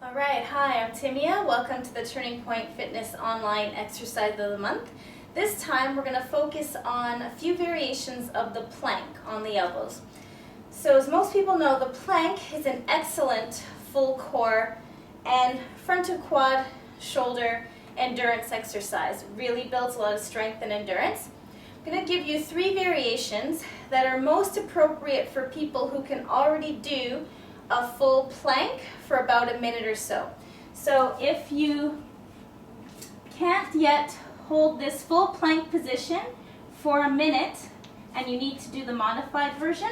All right, hi, I'm Timia. Welcome to the Turning Point Fitness Online Exercise of the Month. This time we're going to focus on a few variations of the plank on the elbows. So as most people know, the plank is an excellent full core and frontal quad shoulder endurance exercise. It really builds a lot of strength and endurance. I'm going to give you 3 variations that are most appropriate for people who can already do a full plank for about a minute or so. So if you can't yet hold this full plank position for a minute and you need to do the modified version,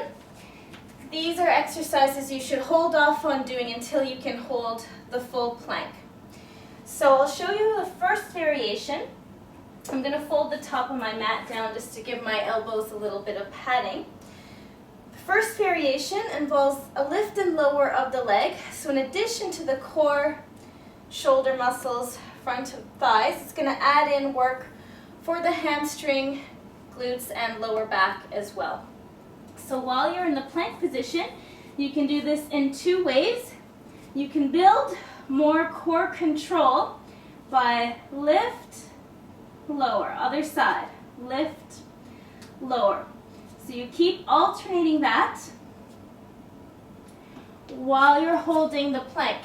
these are exercises you should hold off on doing until you can hold the full plank. So I'll show you the first variation. I'm going to fold the top of my mat down just to give my elbows a little bit of padding. First variation involves a lift and lower of the leg. So in addition to the core, shoulder muscles, front of thighs, it's going to add in work for the hamstring, glutes, and lower back as well. So while you're in the plank position, you can do this in 2 ways. You can build more core control by lift, lower, other side, lift, lower. So you keep alternating that while you're holding the plank.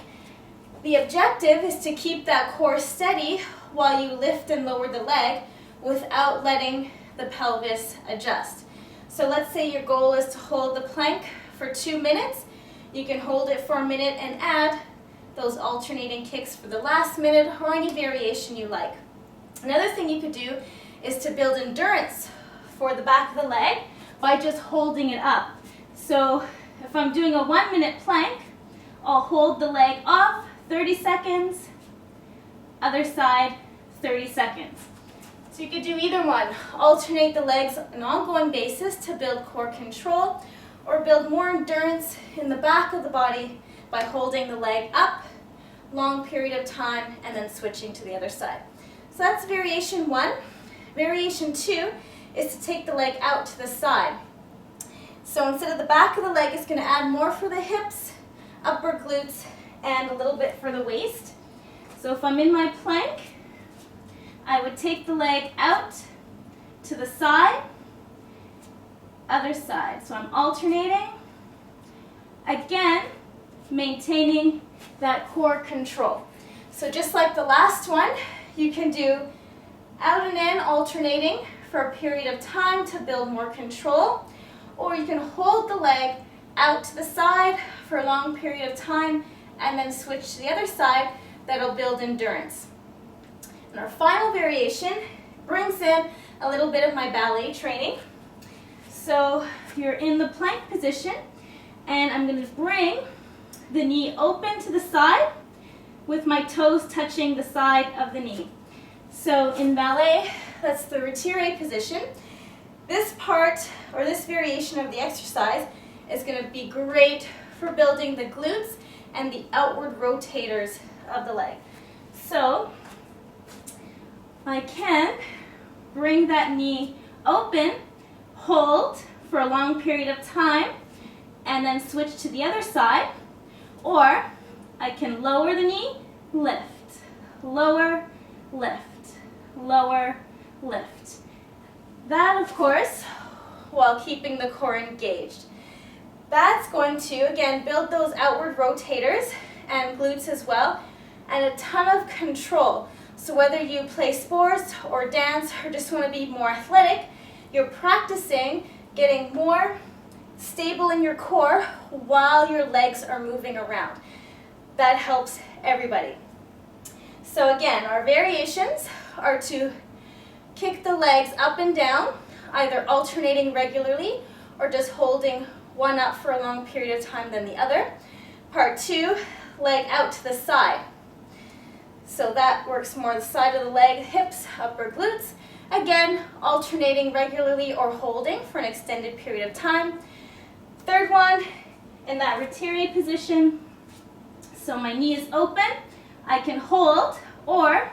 The objective is to keep that core steady while you lift and lower the leg without letting the pelvis adjust. So let's say your goal is to hold the plank for 2 minutes. You can hold it for a minute and add those alternating kicks for the last minute or any variation you like. Another thing you could do is to build endurance for the back of the leg by just holding it up. So if I'm doing a 1-minute plank, I'll hold the leg off 30 seconds, other side 30 seconds. So you could do either one. Alternate the legs on an ongoing basis to build core control or build more endurance in the back of the body by holding the leg up long period of time and then switching to the other side. So that's variation 1. Variation 2 is to take the leg out to the side. So instead of the back of the leg, it's going to add more for the hips, upper glutes, and a little bit for the waist. So if I'm in my plank, I would take the leg out to the side, other side. So I'm alternating, again, maintaining that core control. So just like the last one, you can do out and in, alternating for a period of time to build more control, or you can hold the leg out to the side for a long period of time and then switch to the other side. That'll build endurance. And our final variation brings in a little bit of my ballet training. So you're in the plank position and I'm going to bring the knee open to the side with my toes touching the side of the knee. So in ballet, that's the retire position. This part, or this variation of the exercise, is going to be great for building the glutes and the outward rotators of the leg. So I can bring that knee open, hold for a long period of time, and then switch to the other side. Or I can lower the knee, lift, lower, lift, lower, lift. That, of course, while keeping the core engaged. That's going to, again, build those outward rotators and glutes as well, and a ton of control. So whether you play sports or dance or just want to be more athletic, you're practicing getting more stable in your core while your legs are moving around. That helps everybody. So again, our variations are to kick the legs up and down, either alternating regularly or just holding one up for a long period of time then the other. Part 2, leg out to the side. So that works more the side of the leg, hips, upper glutes. Again, alternating regularly or holding for an extended period of time. Third one, in that retire position. So my knee is open. I can hold or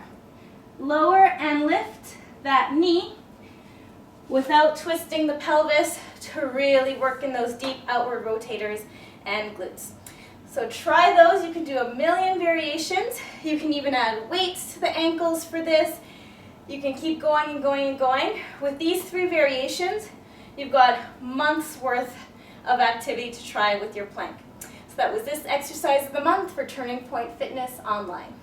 lower and lift that knee without twisting the pelvis to really work in those deep outward rotators and glutes. So try those. You can do a million variations. You can even add weights to the ankles for this. You can keep going and going and going. With these 3 variations, you've got months worth of activity to try with your plank. So that was this exercise of the month for Turning Point Fitness Online.